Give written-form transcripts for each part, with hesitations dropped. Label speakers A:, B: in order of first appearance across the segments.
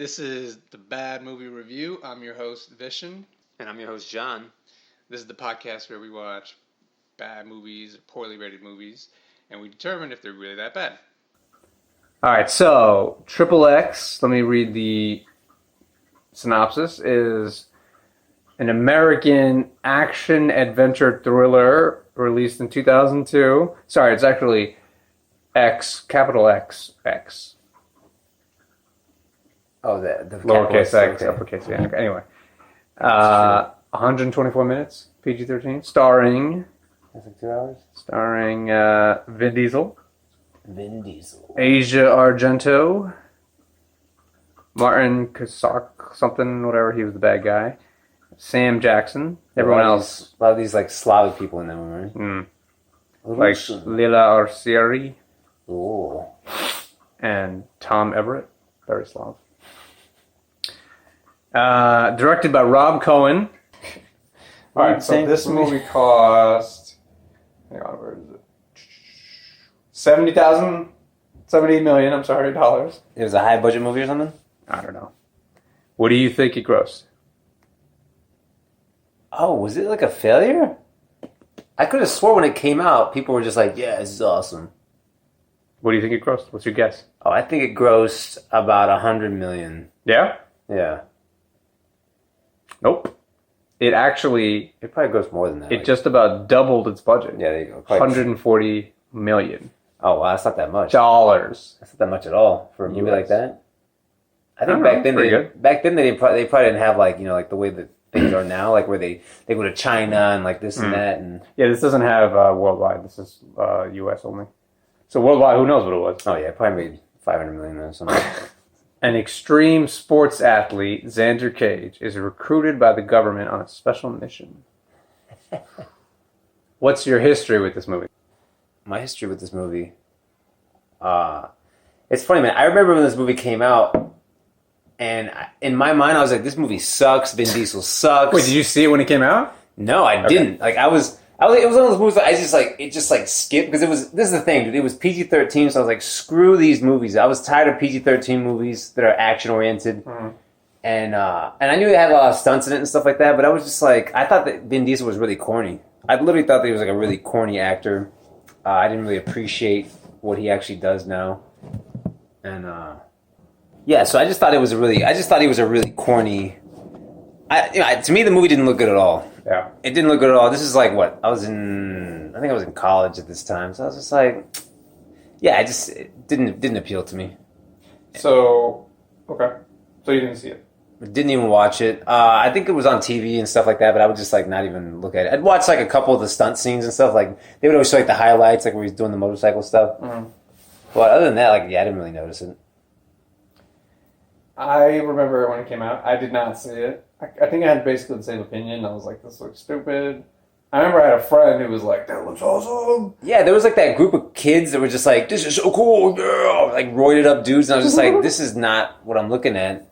A: This is the Bad Movie Review. I'm your host, Vishen.
B: And I'm your host, John.
A: This is the podcast where we watch bad movies or poorly rated movies, and we determine if they're really that bad.
C: All right, so Triple X, let me read the synopsis, is an American action-adventure thriller released in 2002. Sorry, it's actually X, capital X, X.
B: Oh, the
C: Lowercase x,
B: okay.
C: uppercase yeah. Okay. Anyway, 124 minutes, PG-13, starring...
B: That's like 2 hours?
C: Starring Vin Diesel.
B: Vin Diesel.
C: Asia Argento. Martin Cusack, something, whatever, he was the bad guy. Sam Jackson. Everyone else.
B: A lot of these like Slavic people in that one, right?
C: Like Lila Arcieri.
B: Ooh.
C: And Tom Everett. Very Slav. Directed by Rob Cohen. Alright, so this movie cost... Hang on, where is it? $70 million, dollars.
B: It was a high budget movie or something?
C: I don't know. What do you think it grossed?
B: Oh, was it like a failure? I could have swore when it came out, people were just like, yeah, this is awesome.
C: What do you think it grossed? What's your guess?
B: Oh, I think it grossed about $100 million.
C: Yeah?
B: Yeah.
C: Nope. It actually...
B: It probably grossed more than that.
C: It just about doubled its budget.
B: Yeah, there you go.
C: $140 million.
B: Oh, wow, that's not that much.
C: Dollars.
B: That's not that much at all for a movie like that. I think
C: back then
B: they probably didn't have like the way that things are now, like where they go to China and like this and that and
C: yeah, this doesn't have worldwide. This is U.S. only. So worldwide, who knows what it was?
B: Oh yeah, it probably made $500 million or something.
C: An extreme sports athlete, Xander Cage, is recruited by the government on a special mission. What's your history with this movie?
B: My history with this movie, it's funny, man. I remember when this movie came out. And in my mind, I was like, "This movie sucks. Vin Diesel sucks."
C: Wait, did you see it when it came out?
B: No, I didn't. Like, it was one of those movies that it just skipped because this is the thing, dude. It was PG-13, so I was like, "Screw these movies." I was tired of PG-13 movies that are action oriented, and I knew they had a lot of stunts in it and stuff like that. But I was just like, I thought that Vin Diesel was really corny. I literally thought that he was like a really corny actor. I didn't really appreciate what he actually does now, and. Yeah, so I just thought he was a really corny. To me, the movie didn't look good at all.
C: Yeah,
B: it didn't look good at all. This is like what I think I was in college at this time, so I was just like, yeah, it didn't appeal to me.
C: So, okay, so you didn't see it?
B: Didn't even watch it. I think it was on TV and stuff like that, but I would just like not even look at it. I'd watch like a couple of the stunt scenes and stuff. Like they would always show like the highlights, like where he's doing the motorcycle stuff. But other than that, like I didn't really notice it.
C: I remember when it came out. I did not see it. I think I had basically the same opinion. I was like, this looks stupid. I remember I had a friend who was like, that looks awesome.
B: Yeah, there was like that group of kids that were just like, this is so cool, yeah. Like roided up dudes. And I was just like, this is not what I'm looking at.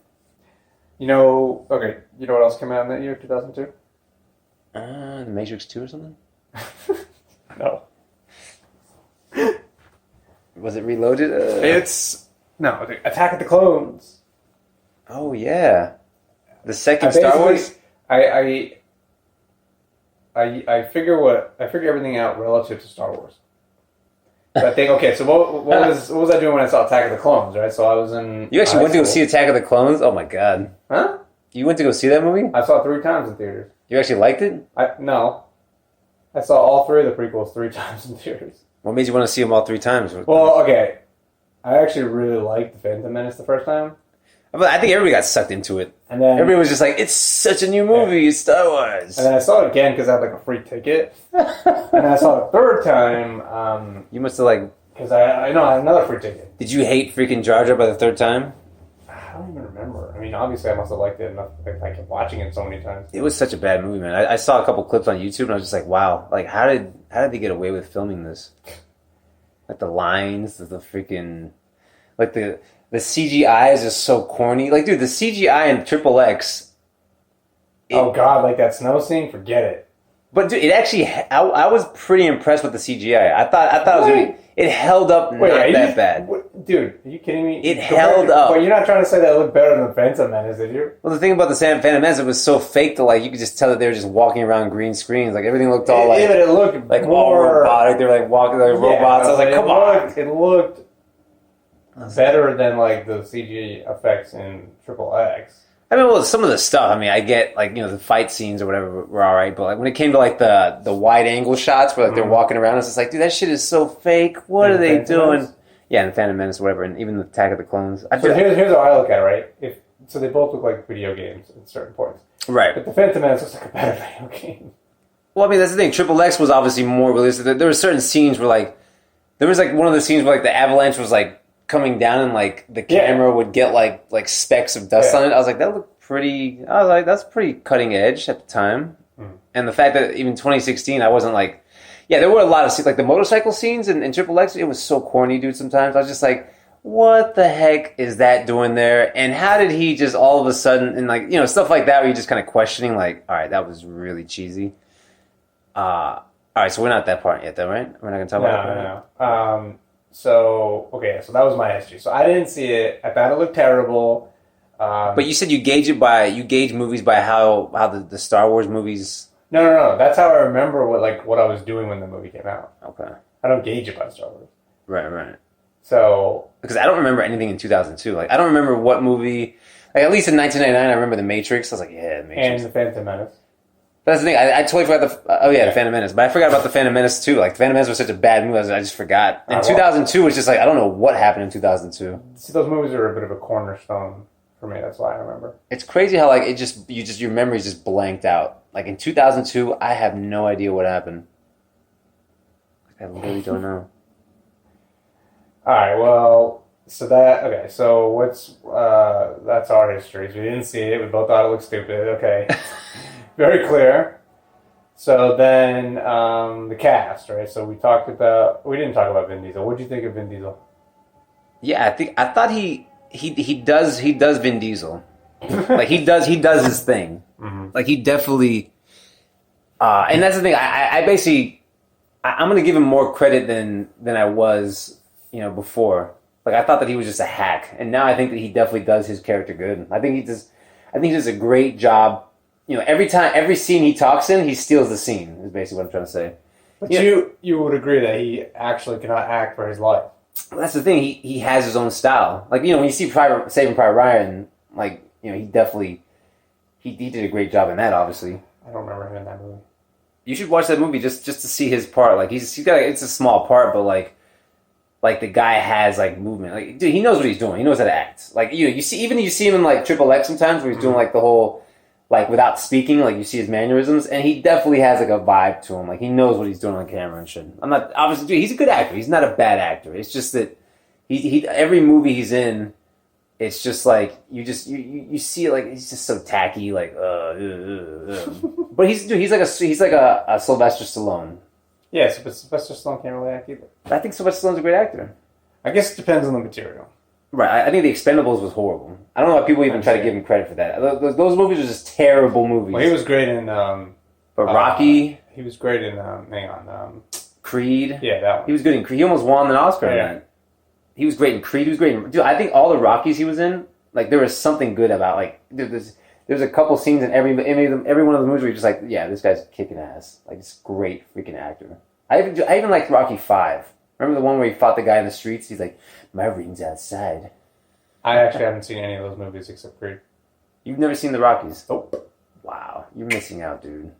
C: You know what else came out in that year, 2002?
B: The Matrix 2 or something?
C: No.
B: Was it Reloaded?
C: No, Attack of the Clones.
B: Oh yeah, the second Star Wars.
C: I figure everything out relative to Star Wars. So I think so. What was I doing when I saw Attack of the Clones? Right, so I was in.
B: You actually went to go see Attack of the Clones? Oh my god!
C: Huh?
B: You went to go see that movie?
C: I saw it 3 times in theaters.
B: You actually liked it?
C: No. I saw all 3 of the prequels 3 times in theaters.
B: What made you want to see them all 3 times?
C: Well, okay. I actually really liked the Phantom Menace the first time.
B: But I think everybody got sucked into it.
C: And then
B: everybody was just like, it's such a new movie, it's Star Wars.
C: And then I saw it again because I had like a free ticket. And I saw it 3rd time.
B: You must have like...
C: Because I know I had another free ticket.
B: Did you hate freaking Jar Jar by the 3rd time?
C: I don't even remember. I mean, obviously I must have liked it enough. Like, I kept watching it so many times.
B: It was such a bad movie, man. I saw a couple clips on YouTube and I was just like, wow. Like, how did they get away with filming this? Like the lines, the freaking... Like the CGI is just so corny. Like, dude, the CGI in Triple X.
C: Oh God, like that snow scene, forget it.
B: But dude, it actually, I was pretty impressed with the CGI. I thought it was really, it held up not that bad.
C: Dude, are you kidding me?
B: It held up.
C: But you're not trying to say that it looked better than Phantom Menace, did you?
B: Well, the thing about the Phantom Menace, it was so fake that like you could just tell that they were just walking around green screens. Like everything looked all like,
C: but it looked
B: like
C: more
B: all robotic. They were like walking like robots. I was like, come on.
C: It looked better than like the CG effects in Triple X.
B: I mean, well, some of the stuff. I mean, I get like the fight scenes or whatever were all right, but like when it came to like the wide angle shots where like they're walking around, it's just like, dude, that shit is so fake. What are they doing? Menace? Yeah, and the Phantom Menace, whatever, and even the Attack of the Clones.
C: So here's how I look at it, right? So they both look like video games at certain points,
B: right?
C: But the Phantom Menace looks like a better video game.
B: Well, I mean, that's the thing. Triple X was obviously more realistic. There were certain scenes where like there was like one of the scenes where like the avalanche was like coming down and like the camera would get like specks of dust on it. I was like, that looked pretty. I was like, that's pretty cutting edge at the time. And the fact that even 2016, I wasn't like, yeah, there were a lot of scenes, like the motorcycle scenes in Triple X. It was so corny, dude. Sometimes I was just like, what the heck is that doing there? And how did he just all of a sudden, and like stuff like that, where you're just kind of questioning, like, all right, that was really cheesy. All right, so we're not at that part yet, though, right? We're not gonna talk about that.
C: No. So that was my history. So I didn't see it. I thought it looked terrible.
B: But you said you gauge movies by how the Star Wars movies.
C: No. That's how I remember what I was doing when the movie came out.
B: Okay.
C: I don't gauge it by Star Wars.
B: Right.
C: So
B: because I don't remember anything in 2002. Like I don't remember what movie. Like at least in 1999, I remember The Matrix. I was like, yeah, The Matrix.
C: And The Phantom Menace.
B: That's the thing. I totally forgot the Phantom Menace. But I forgot about the Phantom Menace too. Like the Phantom Menace was such a bad movie, I just forgot. And 2002 was just like I don't know what happened in 2002.
C: See, those movies are a bit of a cornerstone for me. That's why I remember.
B: It's crazy how like your memories just blanked out. Like in 2002, I have no idea what happened. Like I really don't know.
C: All right. Well, so what's that's our history. So we didn't see it. We both thought it looked stupid. Okay. Very clear. So then the cast, right? So we didn't talk about Vin Diesel. What did you think of Vin Diesel?
B: Yeah, I thought he does Vin Diesel. Like he does his thing. Mm-hmm. Like he definitely and that's the thing. I basically I'm gonna give him more credit than I was, before. Like I thought that he was just a hack. And now I think that he definitely does his character good. I think he does a great job. Every scene he talks in, he steals the scene, is basically what I'm trying to say.
C: But you would agree that he actually cannot act for his life.
B: Well, that's the thing. He has his own style. Like, when you see Saving Private Ryan, like, he definitely, he did a great job in that, obviously.
C: I don't remember him in that movie.
B: You should watch that movie just to see his part. Like, he's got, it's a small part, but like the guy has, like, movement. Like, dude, he knows what he's doing. He knows how to act. Like, you see him in, like, Triple X sometimes where he's doing, like, the whole... Like, without speaking, like, you see his mannerisms, and he definitely has, like, a vibe to him. Like, he knows what he's doing on camera and shit. Obviously, dude, he's a good actor. He's not a bad actor. It's just that he every movie he's in, it's just, like, you see, like, he's just so tacky, like, But he's like a Sylvester Stallone.
C: Yeah, but Sylvester Stallone can't really act either.
B: I think Sylvester Stallone's a great actor.
C: I guess it depends on the material.
B: Right, I think The Expendables was horrible. I don't know why people even try to give him credit for that. Those movies are just terrible movies.
C: Well, he was great in...
B: but Rocky...
C: he was great in...
B: Creed.
C: Yeah, that one.
B: He was good in Creed. He almost won an Oscar in that. He was great in Creed. He was great in... Dude, I think all the Rockies he was in, like, there was something good about, like... There's a couple scenes in every one of the movies where you're just like, yeah, this guy's kicking ass. Like, it's a great freaking actor. I even liked Rocky 5. Remember the one where he fought the guy in the streets? He's like, my ring's outside.
C: I actually haven't seen any of those movies except Creed.
B: You've never seen the Rockies?
C: Nope.
B: Wow, you're missing out, dude.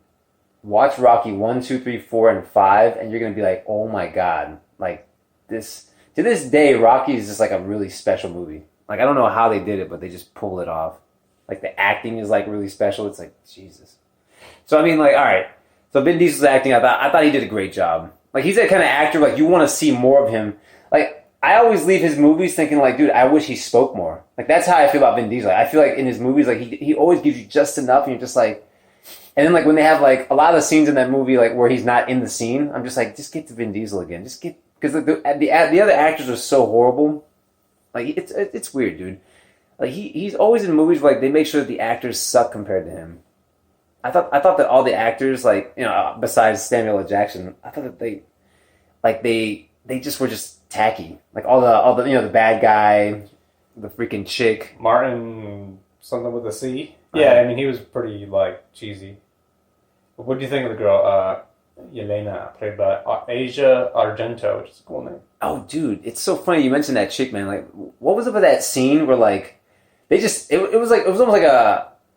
B: Watch Rocky 1, 2, 3, 4, and 5, and you're going to be like, oh my god. Like, this... To this day, Rocky is just like a really special movie. Like, I don't know how they did it, but they just pulled it off. Like, the acting is, like, really special. It's like, Jesus. So, I mean, like, all right. So, Vin Diesel's acting, I thought he did a great job. Like, he's that kind of actor, like, you want to see more of him. Like, I always leave his movies thinking, like, dude, I wish he spoke more. Like, that's how I feel about Vin Diesel. Like, I feel like in hhis movies, like, he always gives you just enough, and you're just like... And then, like, when they have, like, a lot of the scenes in that movie, like, where he's not in the scene, I'm just like, just get to Vin Diesel again. Just get... Because the other actors are so horrible. Like, it's weird, dude. Like, he's always in movies where, like, they make sure that the actors suck compared to him. I thought that all the actors, like, besides Samuel L. Jackson, I thought that they they just were just tacky. Like all the the bad guy, the freaking chick.
C: Martin something with a C. Yeah, I mean he was pretty like cheesy. But what do you think of the girl, Yelena, played by Asia Argento, which is a cool name.
B: Oh, dude, it's so funny you mentioned that chick, man. Like, what was up with that scene where like they just it was almost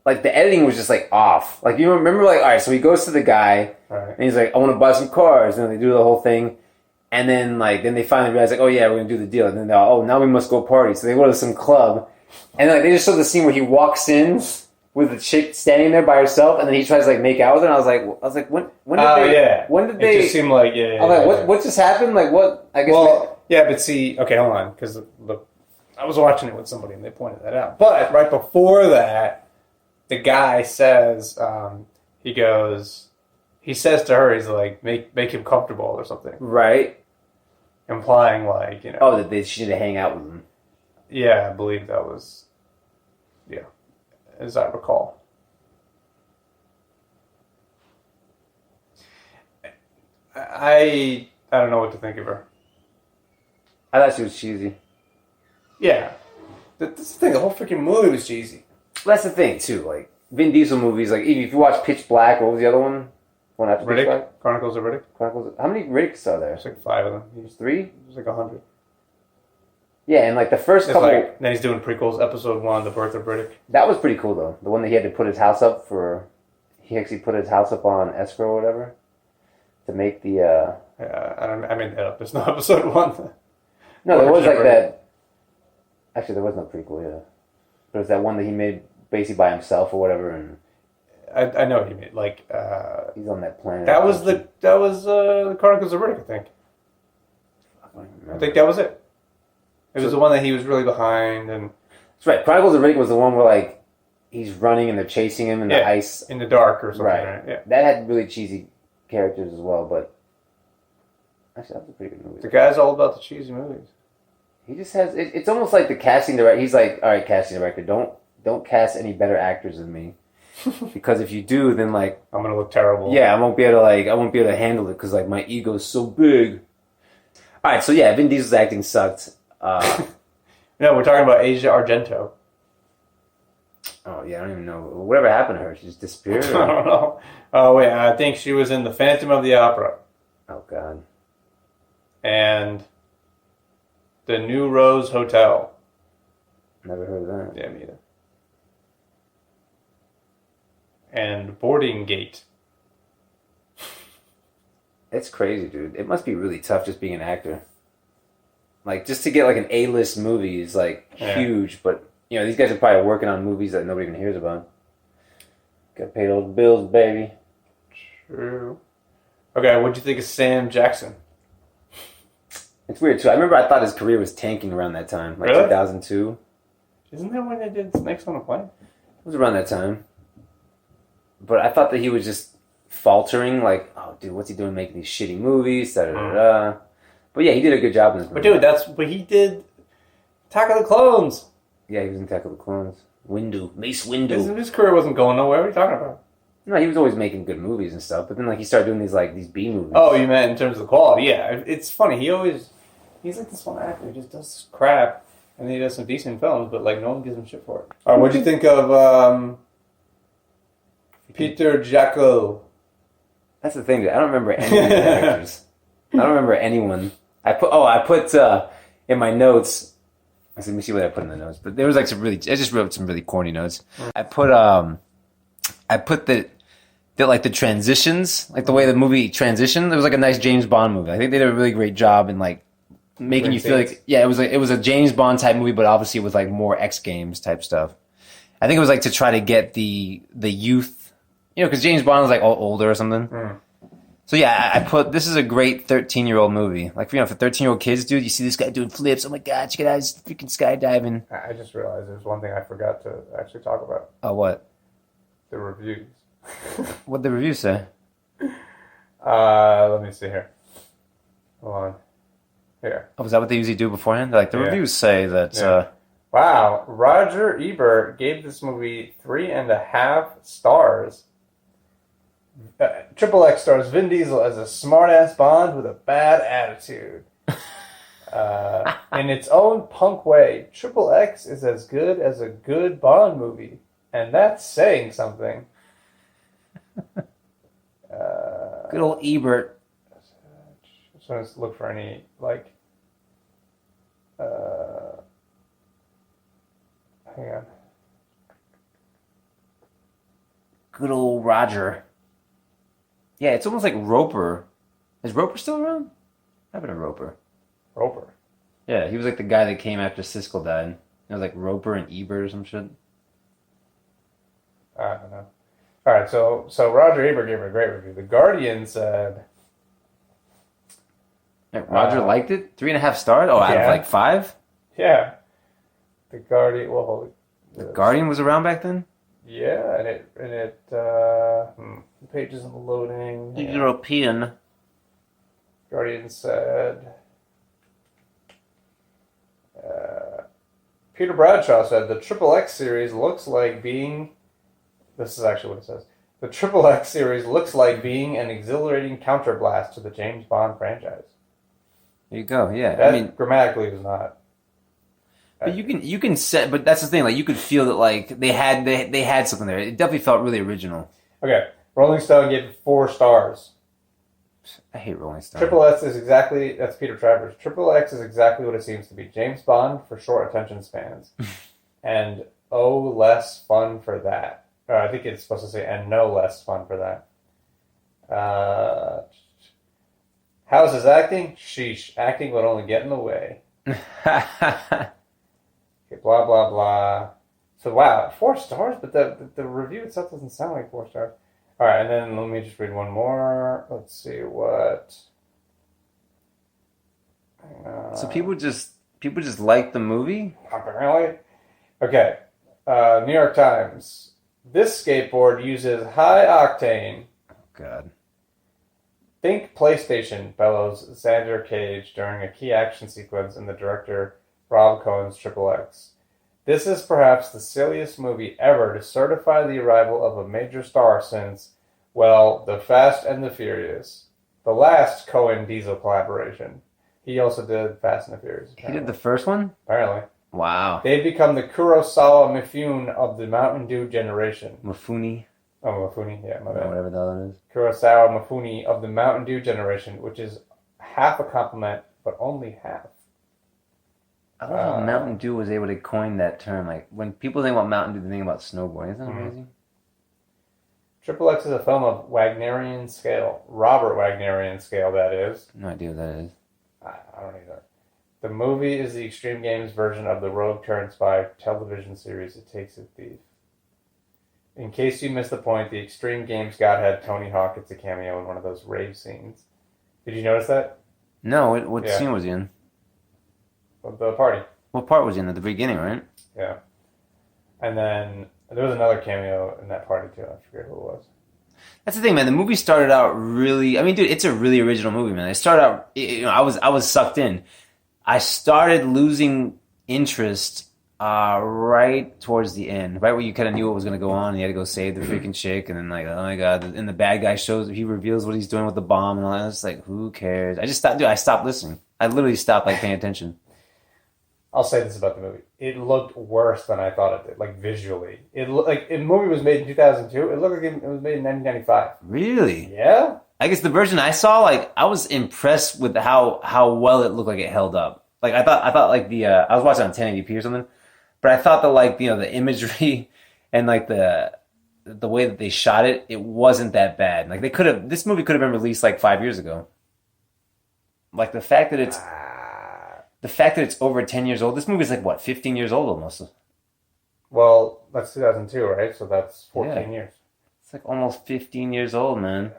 B: like the editing was just like off. Like you remember, like all right, so he goes to the guy and he's like, I want to buy some cars, and then they do the whole thing, and then they finally realize like, oh yeah, we're gonna do the deal, and then they're all, oh now we must go party, so they go to some club, and like they just show the scene where he walks in with the chick standing there by herself, and then he tries to like make out with her, and I was like, when did they?
C: It just seemed like
B: I was like, what just happened? Like what? I guess.
C: Well, yeah, but see, okay, hold on, because I was watching it with somebody and they pointed that out. But right before that, the guy says, he says to her, he's like, make him comfortable or something,
B: right?
C: Implying like
B: that she need to hang out with him.
C: Yeah, I believe that was, as I recall. I don't know what to think of her.
B: I thought she was cheesy.
C: Yeah. That's the thing, the whole freaking movie was cheesy.
B: Well, that's the thing, too. Like, Vin Diesel movies, like, if you watch Pitch Black, what was the other one? One after Pitch Black?
C: Chronicles of Riddick?
B: How many Riddicks are there?
C: There's like 5 of them.
B: There's 3?
C: There's like 100.
B: Yeah, and like the first couple...
C: then he's doing prequels, episode 1, The Birth of Riddick.
B: That was pretty cool, though. The one that he had to put his house up for... He actually put his house up on escrow or whatever. To make the...
C: Yeah, I made that up. There's no episode 1.
B: No, there was like that... Actually, there was no prequel, yeah. There was that one that he made basically by himself or whatever, and...
C: I know what you mean. Like,
B: he's on that planet.
C: That was the Chronicles of Riddick, I think. I think that was it. It was the one that he was really behind, and...
B: That's right. Chronicles of Riddick was the one where, like, he's running and they're chasing him in the ice.
C: In the dark or something, right?
B: Yeah. That had really cheesy characters as well, but... Actually, that was a pretty good movie.
C: The guy's all about the cheesy movies.
B: He just has... It's almost like the casting director... He's like, all right, casting director, don't cast any better actors than me. Because if you do, then, like...
C: I'm going to look terrible.
B: Yeah, I won't be able to handle it because, like, my ego's so big. All right, so yeah, Vin Diesel's acting sucked.
C: No, we're talking about Asia Argento.
B: Oh, yeah, I don't even know. Whatever happened to her? She just disappeared?
C: I don't know. Oh, wait, I think she was in The Phantom of the Opera.
B: Oh, God.
C: And The New Rose Hotel.
B: Never heard of that.
C: Yeah, me either. And Boarding Gate.
B: It's crazy, dude. It must be really tough just being an actor. Like, just to get, like, an A-list movie is, like, huge. But, you know, these guys are probably working on movies that nobody even hears about. Got paid all the bills, baby.
C: True. Okay, what'd you think of Sam Jackson?
B: It's weird, too. I thought his career was tanking around that time. Like,
C: really?
B: 2002.
C: Isn't that when they did Snakes on a Plane?
B: It was around that time. But I thought that he was just faltering. Like, oh, dude, what's he doing making these shitty movies? Da-da-da-da. But yeah, he did a good job in this movie.
C: But he did Attack of the Clones.
B: Yeah, he was in Attack of the Clones. Mace Windu.
C: His career wasn't going nowhere. What are you talking about?
B: No, he was always making good movies and stuff. But then, like, he started doing these B movies.
C: Oh, you meant in terms of the quality? Yeah, it's funny. He's like this one actor who just does this crap, and then he does some decent films, but like no one gives him shit for it. All right, what'd you think of Peter Jacko?
B: That's the thing, dude. I don't remember any of the actors. I don't remember anyone. I put in my notes. Let me see what I put in the notes. But there was like I just wrote some really corny notes. I put that like the transitions, like the way the movie transitioned. It was like a nice James Bond movie. I think they did a really great job in like making you feel like it was a James Bond type movie, but obviously with like more X Games type stuff. I think it was like to try to get the youth, you know, because James Bond was like all older or something. So yeah, I put this is a great 13-year-old movie. Like, you know, for 13-year-old kids, dude, you see this guy doing flips. Oh my God, check it out, he's freaking skydiving.
C: I just realized there's one thing I forgot to actually talk about.
B: Oh, what?
C: The reviews.
B: What'd the reviews say?
C: Let me see here. Hold on. Here.
B: Oh, was that what they usually do beforehand? Like, the reviews say that...
C: Wow, Roger Ebert gave this movie 3.5 stars. Triple X stars Vin Diesel as a smart-ass Bond with a bad attitude. In its own punk way, Triple X is as good as a good Bond movie, and that's saying something.
B: Good old Ebert.
C: Just want to look for any hang on.
B: Good old Roger. Yeah, it's almost like Roper. Is Roper still around? What happened to Roper?
C: Roper.
B: Yeah, he was like the guy that came after Siskel died. It was like Roper and Ebert or some shit.
C: I don't know. All right, so Roger Ebert gave it a great review. The Guardian said...
B: Roger liked it? 3.5 stars? Oh, out of like 5?
C: Yeah. The Guardian... Well,
B: the Guardian was around back then?
C: Yeah, and it the page isn't loading.
B: European.
C: Guardian said... Peter Bradshaw said, the Triple X series looks like being... This is actually what it says. The Triple X series looks like being an exhilarating counterblast to the James Bond franchise.
B: There you go, yeah.
C: That, I mean, grammatically was not...
B: But you can set, but that's the thing. Like you could feel that, like they had something there. It definitely felt really original.
C: Okay, Rolling Stone gave it 4 stars.
B: I hate Rolling Stone.
C: Triple X is exactly, that's Peter Travers. Triple X is exactly what it seems to be. James Bond for short attention spans, and less fun for that. I think it's supposed to say, and no less fun for that. How's his acting? Sheesh, acting would only get in the way. Blah, blah, blah. So, wow, 4 stars, but the review itself doesn't sound like 4 stars. All right, and then let me just read one more. Let's see what...
B: So people just like the movie?
C: Apparently. Okay, New York Times. This skateboard uses high octane.
B: Oh, God.
C: Think PlayStation, bellows Xander Cage during a key action sequence in the director Rob Cohen's Triple X. This is perhaps the silliest movie ever to certify the arrival of a major star since, well, The Fast and the Furious. The last Cohen Diesel collaboration. He also did Fast and the Furious. Apparently.
B: He did the first one?
C: Apparently.
B: Wow.
C: They've become the Kurosawa Mifune of the Mountain Dew generation.
B: Mifune?
C: Oh, Mifune, yeah, my bad.
B: Whatever the other is.
C: Kurosawa Mifune of the Mountain Dew generation, which is half a compliment, but only half.
B: I don't know how Mountain Dew was able to coin that term. Like, when people think about Mountain Dew, they think about snowboarding. Isn't that amazing?
C: Triple X is a film of Wagnerian scale. Robert Wagnerian scale, that is.
B: No idea what that is.
C: I don't either. The movie is the Extreme Games version of the Rogue Turned Spy television series It Takes a Thief. In case you missed the point, the Extreme Games godhead Tony Hawk gets a cameo in one of those rave scenes. Did you notice that?
B: No, what scene was he in?
C: The party.
B: What part was he in? At the beginning, right?
C: Yeah. And then there was another cameo in that party too. I forget who it was.
B: That's the thing, man. The movie started out really... I mean, dude, it's a really original movie, man. It started out... I was sucked in. I started losing interest right towards the end. Right where you kind of knew what was going to go on. And you had to go save the freaking chick. And then, like, oh my God. And the bad guy he reveals what he's doing with the bomb and all that. It's like, who cares? I stopped listening. I literally stopped, like, paying attention.
C: I'll say this about the movie. It looked worse than I thought it did, like visually. It looked like the movie was made in 2002. It looked like it was made in 1995.
B: Really?
C: Yeah.
B: I guess the version I saw, like, I was impressed with how well it looked like it held up. Like, I thought like I was watching on 1080p or something, but I thought that, like, the imagery and, like, the way that they shot it, it wasn't that bad. Like, this movie could have been released, like, 5 years ago. Like, the fact that it's over 10 years old. This movie's like, what, 15 years old almost?
C: Well, that's 2002, right? So that's 14 years.
B: It's like almost 15 years old, man.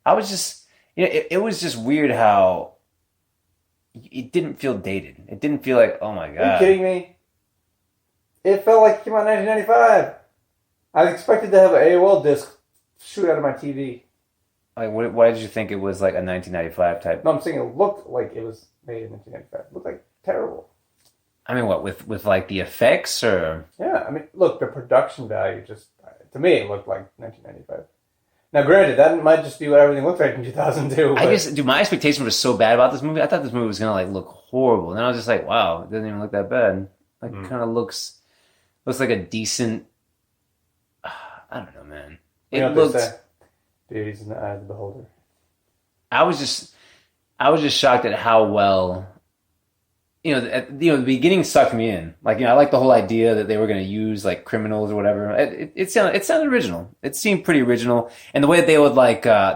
B: I was just... it was just weird how it didn't feel dated. It didn't feel like, oh my God.
C: Are you kidding me? It felt like it came out in 1995. I expected to have an AOL disc shoot out of my TV.
B: Like, why did you think it was like a 1995 type?
C: No, I'm saying it looked like it was made in 1995. It looked like terrible.
B: I mean, what, with like the effects or?
C: Yeah, I mean, look, the production value just, to me, it looked like 1995. Now, granted, that might just be what everything looked like in 2002.
B: I guess, dude, my expectation was so bad about this movie. I thought this movie was gonna like look horrible, and then I was just like, wow, it doesn't even look that bad. Like, kind of looks like a decent. I don't know, man. It looks.
C: Beauty's in the eye of the beholder.
B: I was just shocked at how well. The beginning sucked me in. Like, I like the whole idea that they were going to use like criminals or whatever. It sounded original. It seemed pretty original, and the way that they would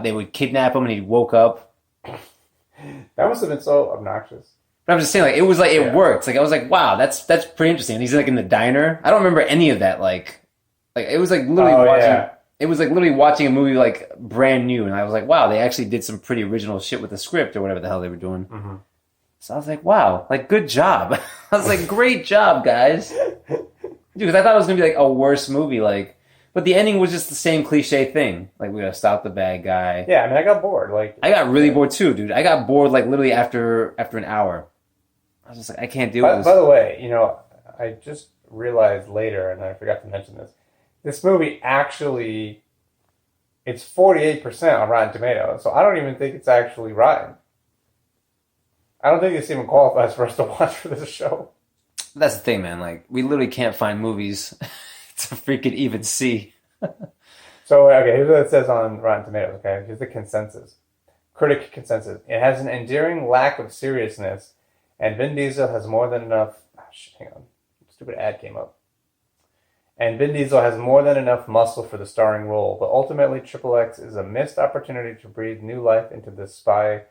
B: they would kidnap him and he woke up.
C: That must have been so obnoxious.
B: But I'm just saying, like, it was like it worked. Like, I was like, wow, that's pretty interesting. And he's like in the diner. I don't remember any of that. Like it was like literally watching. Yeah. It was like literally watching a movie like brand new, and I was like, wow, they actually did some pretty original shit with the script or whatever the hell they were doing. Mm-hmm. So I was like, wow, like, good job. I was like, great job, guys. Dude, because I thought it was going to be, like, a worse movie, like, but the ending was just the same cliche thing. Like, we got to stop the bad guy.
C: Yeah, I mean, I got bored. Like,
B: I got really bored, too, dude. I got bored, like, literally after an hour. I was just like, I can't deal with this.
C: By the way, I just realized later, and I forgot to mention this, this movie actually, it's 48% on Rotten Tomatoes, so I don't even think it's actually rotten. I don't think this even qualifies for us to watch for this show.
B: That's the thing, man. Like, we literally can't find movies to freaking even see.
C: So, okay, here's what it says on Rotten Tomatoes, okay? Here's the consensus. Critic consensus. It has an endearing lack of seriousness, and Vin Diesel has more than enough... Oh, shit, hang on. Stupid ad came up. And Vin Diesel has more than enough muscle for the starring role, but ultimately Triple X is a missed opportunity to breathe new life into the spy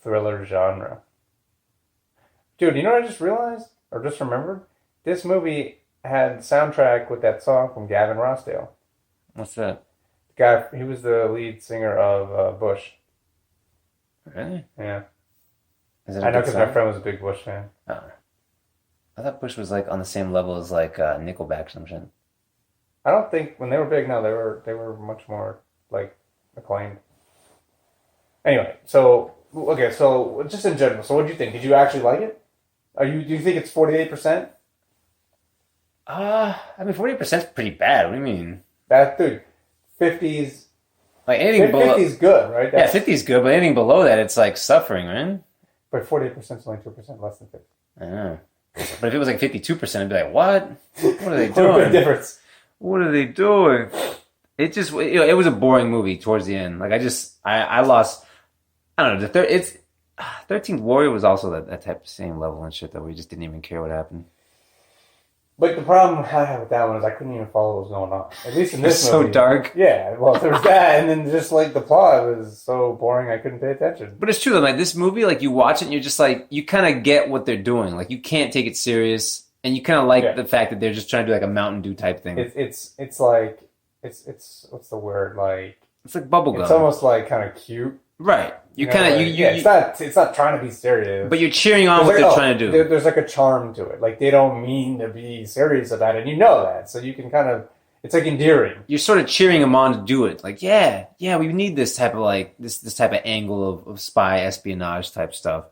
C: thriller genre. Dude, you know what I just realized? Or just remembered? This movie had soundtrack with that song from Gavin Rossdale.
B: What's that?
C: The guy, he was the lead singer of Bush.
B: Really?
C: Yeah.
B: I
C: know because my friend was a big Bush fan.
B: Oh. I thought Bush was like on the same level as like Nickelback or some shit.
C: I don't think, when they were big, no, they were much more like acclaimed. Anyway, so, okay, so just in general, so what did you think? Did you actually like it? Do you think it's 48%?
B: I mean, 48% is pretty bad. What do you mean?
C: That, dude, 50's...
B: Like, anything below...
C: 50's good, right?
B: Yeah, 50's good, but anything below that, it's like suffering, right?
C: But 48% is only 2% less than 50.
B: I know. But if it was like 52%, I'd be like, what? What are they doing?
C: What a big difference.
B: What are they doing? It just... it was a boring movie towards the end. Like, I lost... I don't know. 13th Warrior was also that type of same level and shit that we just didn't even care what happened.
C: But the problem I had with that one is I couldn't even follow what was going on. At least in this movie.
B: So dark.
C: Yeah, well, there was that, and then just like the plot was so boring I couldn't pay attention.
B: But it's true though, like this movie, like you watch it and you're just like, you kind of get what they're doing. Like you can't take it serious, and you kind of like the fact that they're just trying to do like a Mountain Dew type thing.
C: It's like it's what's the word, like
B: it's like bubblegum.
C: It's almost like kind of cute.
B: Right. You kind of
C: it's not trying to be serious,
B: but you're cheering on what they're trying to do.
C: There's like a charm to it. Like they don't mean to be serious about it, and you know that, so you can kind of it's like endearing.
B: You're sort of cheering them on to do it. Like yeah, we need this type of like this type of angle of spy espionage type stuff.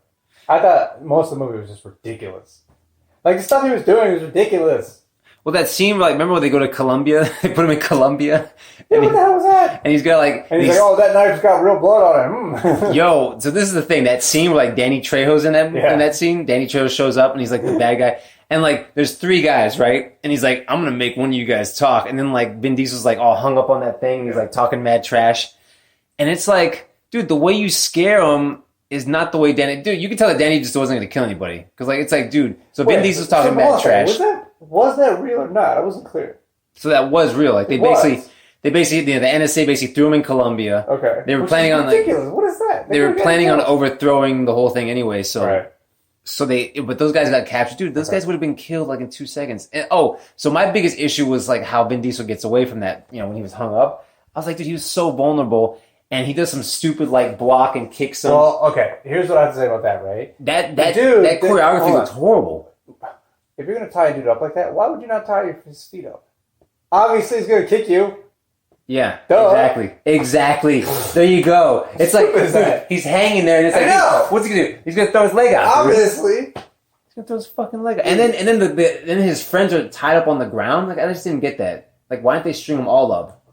C: I thought most of the movie was just ridiculous. Like the stuff he was doing was ridiculous.
B: Well, that scene, like, remember when they go to Colombia? They put him in Colombia.
C: Yeah, what the hell was that?
B: And he's got like...
C: And he's like, oh, that knife's got real blood on it.
B: Yo, so this is the thing. That scene where, like, Danny Trejo's in that scene. Danny Trejo shows up, and he's, like, the bad guy. And, like, there's 3 guys, right? And he's like, I'm going to make one of you guys talk. And then, like, Vin Diesel's, like, all hung up on that thing. And he's, like, talking mad trash. And it's like, dude, the way you scare him is not the way Danny... Dude, you can tell that Danny just wasn't going to kill anybody. Because, like, it's like, dude... So Vin Diesel's talking mad trash.
C: Was that real or not? I wasn't clear.
B: So that was real. Like, they basically, the NSA basically threw him in Colombia.
C: Okay.
B: They were planning on,
C: ridiculous. What is that?
B: They were planning on overthrowing the whole thing anyway, so...
C: Right.
B: So but those guys got captured. Dude, those guys would have been killed, like, in 2 seconds. And, so my biggest issue was, like, how Vin Diesel gets away from that, when he was hung up. I was like, dude, he was so vulnerable. And he does some stupid, like, block and kick some...
C: Well, okay. Here's what I have to say about that, right?
B: That choreography looks horrible.
C: If you're going to tie a dude up like that, why would you not tie his feet up? Obviously, he's going to kick you.
B: Yeah, exactly. There you go. It's like, dude, he's hanging there, and it's like, what's he going to do? He's going to throw his leg out.
C: Obviously.
B: He's going to throw his fucking leg out. And then then his friends are tied up on the ground. Like, I just didn't get that. Like, why didn't they string them all up?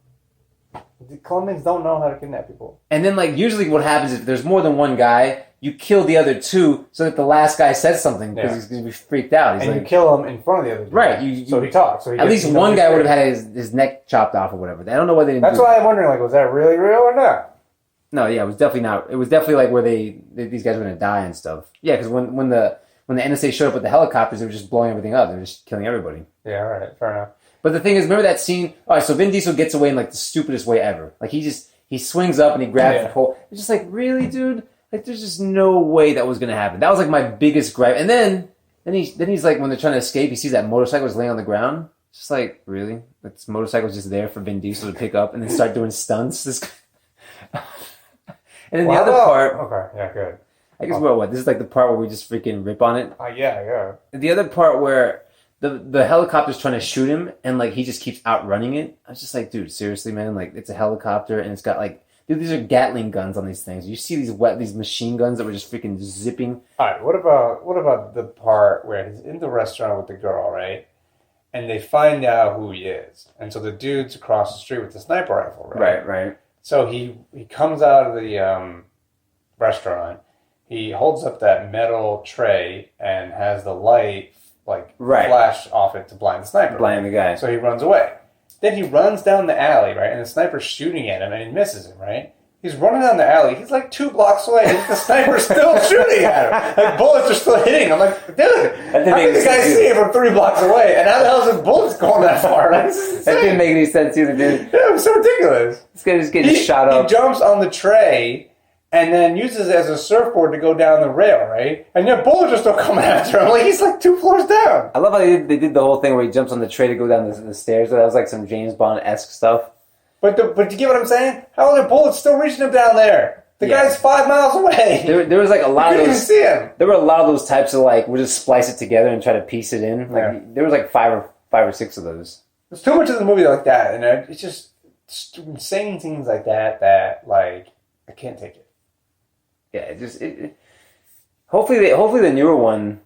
C: The Colombians don't know how to kidnap people.
B: And then, like, usually what happens is if there's more than one guy, you kill the other two so that the last guy says something because he's going to be freaked out. He's
C: and
B: like,
C: you kill him in front of the other dude.
B: Right.
C: So he talks. So he
B: at least one guy would have had his neck chopped off or whatever. I don't know why they didn't
C: That's
B: do
C: why I'm wondering, like, was that really real or not?
B: No, yeah, it was definitely not. It was definitely like where these guys were going to die and stuff. Yeah, because when the NSA showed up with the helicopters, they were just blowing everything up. They were just killing everybody.
C: Yeah, all right. Fair enough.
B: But the thing is, remember that scene? All right, so Vin Diesel gets away in like the stupidest way ever. Like he swings up and he grabs the pole. It's just like, really, dude? Like, there's just no way that was gonna happen. That was like my biggest gripe. And then he's like, when they're trying to escape, he sees that motorcycle is laying on the ground. It's just like, really? This motorcycle's just there for Vin Diesel to pick up and then start doing stunts. And then the other part.
C: Okay, yeah, good.
B: I guess what? This is like the part where we just freaking rip on it.
C: Yeah.
B: The other part where the helicopter's trying to shoot him and like he just keeps outrunning it. I was just like, dude, seriously, man? Like, it's a helicopter and it's got like, dude, these are Gatling guns on these things. You see these machine guns that were just freaking zipping.
C: All right, what about the part where he's in the restaurant with the girl, right? And they find out who he is, and so the dude's across the street with the sniper rifle, right?
B: Right.
C: So he comes out of the restaurant. He holds up that metal tray and has the light flash off it to blind the sniper.
B: Blind the guy.
C: So he runs away. Then he runs down the alley, right? And the sniper's shooting at him and he misses him, right? He's running down the alley. He's like 2 blocks away and the sniper's still shooting at him. Like, bullets are still hitting him. I'm like, dude, how did the guy see him from 3 blocks away? And how the hell is his bullets going that far? Like,
B: that didn't make any sense either, dude.
C: Yeah, it was so ridiculous.
B: This guy just getting shot up.
C: He jumps on the tray and then uses it as a surfboard to go down the rail, right? And your bullets are still coming after him. Like, he's like 2 floors down.
B: I love how they did the whole thing where he jumps on the tray to go down the stairs. That was like some James Bond-esque stuff.
C: But you get what I'm saying? How are the bullets still reaching him down there? The guy's 5 miles away.
B: There was like a lot of those.
C: You couldn't even see him.
B: There were a lot of those types of like, we'll just splice it together and try to piece it in. Like there was like five or six of those.
C: There's too much of the movie like that, and it's just insane things like that like I can't take it.
B: Yeah, hopefully the newer one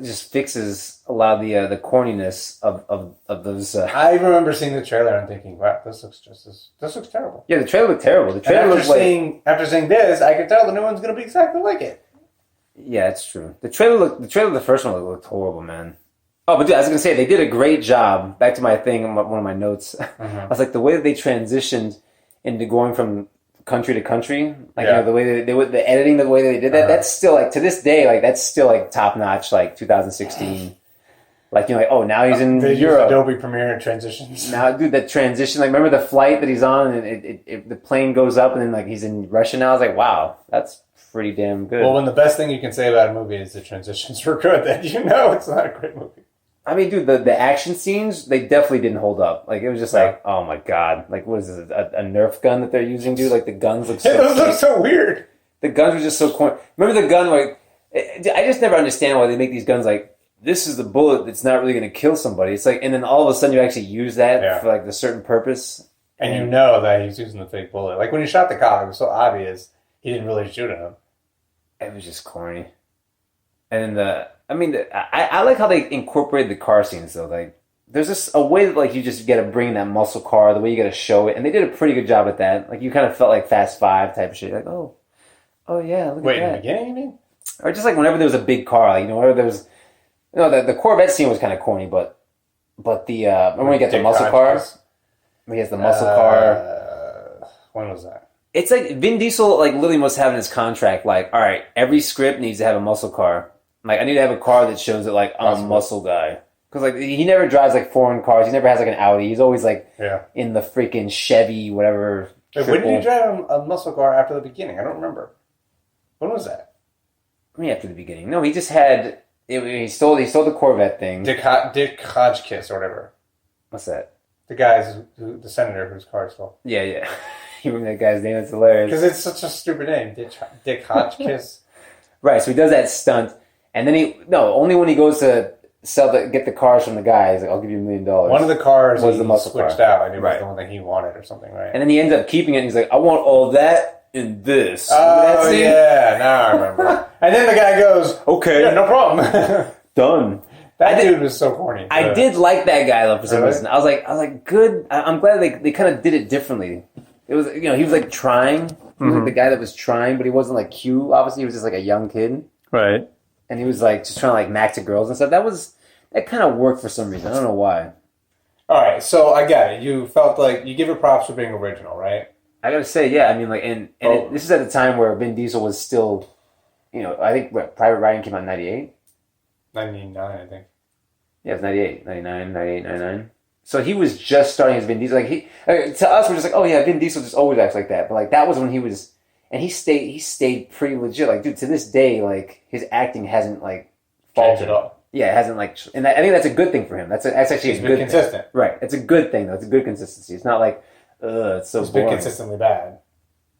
B: just fixes a lot of the corniness of those.
C: I remember seeing the trailer and thinking, "Wow, this looks terrible."
B: Yeah, the trailer looked terrible. The trailer
C: after seeing this, I could tell the new one's going to be exactly like it.
B: Yeah, it's true. The trailer of the first one looked horrible, man. Oh, but dude, I was going to say they did a great job. Back to my thing, one of my notes. I was like, the way that they transitioned into going from country to country, like you know, the way they the editing, the way they did that, that's still like to this day, like that's still like top notch, like 2016. Like you're like, oh, now he's in Europe.
C: Adobe Premiere transitions.
B: Now, dude, that transition, like remember the flight that he's on, and the plane goes up, and then like he's in Russia now. I was like, wow, that's pretty damn good.
C: Well, when the best thing you can say about a movie is the transitions were good, then you know it's not a great movie.
B: I mean, dude, the action scenes, they definitely didn't hold up. Like, it was just like, oh my god. Like, what is this, a Nerf gun that they're using, dude? Like, the guns look so...
C: Those look so weird.
B: The guns were just so corny. Remember the gun, like... I just never understand why they make these guns like, this is the bullet that's not really going to kill somebody. It's like, and then all of a sudden you actually use that for, like, a certain purpose.
C: And you know that he's using the fake bullet. Like, when he shot the cop, it was so obvious he didn't really shoot at him.
B: It was just corny. And then I like how they incorporated the car scenes though. Like, there's just a way that like you just got to bring that muscle car, the way you got to show it, and they did a pretty good job at that. Like, you kind of felt like Fast 5 type of shit. Like, oh yeah, look at that.
C: Wait, in the beginning, you mean?
B: Or just like whenever there was a big car, like, you know, whenever there was, you know, the Corvette scene was kind of corny, but the remember when he got the muscle car? When he has the muscle car.
C: When was that?
B: It's like Vin Diesel like literally must have in his contract like, all right, every script needs to have a muscle car. Like, I need to have a car that shows that, like, I'm a muscle guy. Because, like, he never drives, like, foreign cars. He never has, like, an Audi. He's always, like, in the freaking Chevy, whatever.
C: Wait, when did he drive a muscle car after the beginning? I don't remember. When was that?
B: I mean, after the beginning. No, he just had... He stole the Corvette thing.
C: Dick Hodgkiss or whatever.
B: What's that?
C: The senator whose car stole.
B: Yeah. You remember that guy's name? It's hilarious.
C: Because it's such a stupid name. Dick Hodgkiss.
B: Right, so he does that stunt. And then only when he goes to get the cars from the guy, he's like, I'll give you $1 million.
C: One of the cars
B: was the muscle
C: switched
B: car.
C: out, and it was the one that he wanted or something, right?
B: And then he ends up keeping it, and he's like, I want all that in this.
C: Oh, yeah, now I remember. And then the guy goes,
B: okay.
C: Yeah, no problem.
B: Done.
C: That dude was so corny.
B: I did like that guy though for some reason. I was like, good. I'm glad they kind of did it differently. It was, he was like trying. He was like the guy that was trying, but he wasn't like cute. Obviously, he was just like a young kid.
C: Right.
B: And he was like just trying to like max at girls and stuff. That kind of worked for some reason. I don't know why.
C: All right, so I get it. You felt like you give it props for being original, right?
B: I gotta say, yeah. I mean, like, this is at the time where Vin Diesel was still, I think Private Ryan came out in 98?
C: 99, I think.
B: Yeah, it was 98, 99, 98, 99. So he was just starting as Vin Diesel. Like to us, we're just like, oh yeah, Vin Diesel just always acts like that. But like that was when he was, and he stayed pretty legit. Like, dude, to this day, like his acting hasn't like
C: faltered at all.
B: Yeah, it hasn't like, and I think that's a good thing for him. That's actually
C: He's
B: a good
C: been consistent,
B: thing. Right? It's a good thing though. It's a good consistency. It's not like, it's so
C: He's
B: boring.
C: been consistently bad.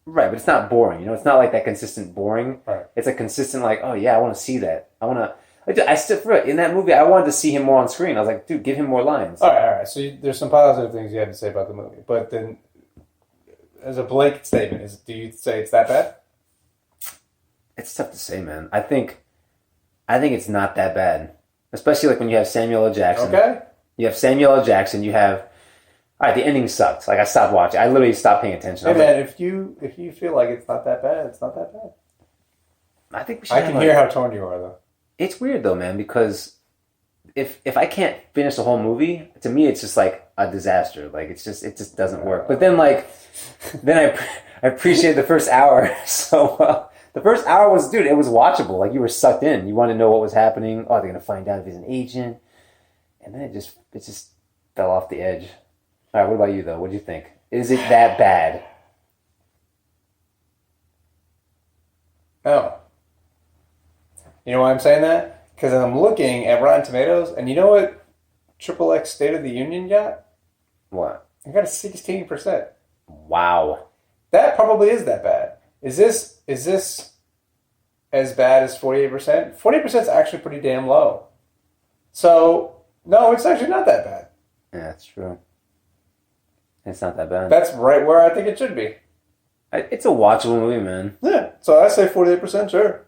B: Right, but it's not boring. It's not like that consistent boring.
C: Right.
B: It's a consistent like, oh yeah, I want to see that. I stood for it in that movie. I wanted to see him more on screen. I was like, dude, give him more lines.
C: All right. So there's some positive things you had to say about the movie, but then, as a blanket statement, do you say it's that bad?
B: It's tough to say, man. I think it's not that bad, especially like when you have Samuel L. Jackson.
C: Okay.
B: You have Samuel L. Jackson. You have, all right. The ending sucked. Like I stopped watching. I literally stopped paying attention.
C: Hey man, if you feel like it's not that bad, it's not that bad.
B: I think we should.
C: I can hear how torn you are, though.
B: It's weird though, man, because if I can't finish the whole movie, to me it's just like a disaster. Like it just doesn't work. But then I appreciate the first hour so well. The first hour was, dude, it was watchable. Like you were sucked in. You wanted to know what was happening. Oh, they're gonna find out if he's an agent, and then it just fell off the edge. All right, what about you though? What do you think? Is it that bad?
C: No. You know why I'm saying that? Because I'm looking at Rotten Tomatoes, and you know what Triple X State of the Union got?
B: What?
C: I got a 16%.
B: Wow.
C: That probably is that bad. Is this as bad as 48%? 48% is actually pretty damn low. So, no, it's actually not that bad.
B: Yeah, that's true. It's not that bad.
C: That's right where I think it should be.
B: It's a watchable movie, man.
C: Yeah, so I say 48%, sure.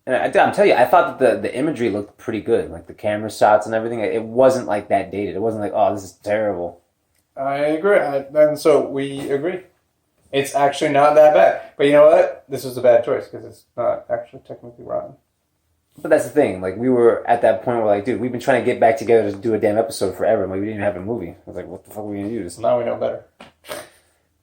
B: And I'm telling you, I thought that the imagery looked pretty good. Like the camera shots and everything. It wasn't like that dated. It wasn't like, oh, this is terrible.
C: I agree. And so we agree. It's actually not that bad. But you know what? This was a bad choice because it's not actually technically rotten.
B: But that's the thing. Like, we were at that point where, like, dude, we've been trying to get back together to do a damn episode forever. And, like, we didn't even have a movie. I was like, what the fuck are we going to use?
C: Now we know better.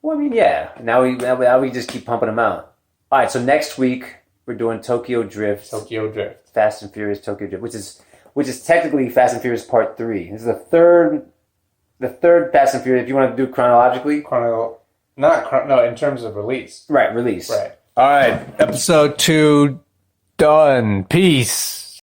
B: Well, I mean, yeah. Now we just keep pumping them out. All right, so next week we're doing Tokyo Drift.
C: Tokyo Drift.
B: Fast and Furious Tokyo Drift, which is technically Fast and Furious Part 3. This is the third Fast and Furious, if you want to do chronologically.
C: No, in terms of release.
B: Right, release.
C: Right. All right, episode 2 done. Peace.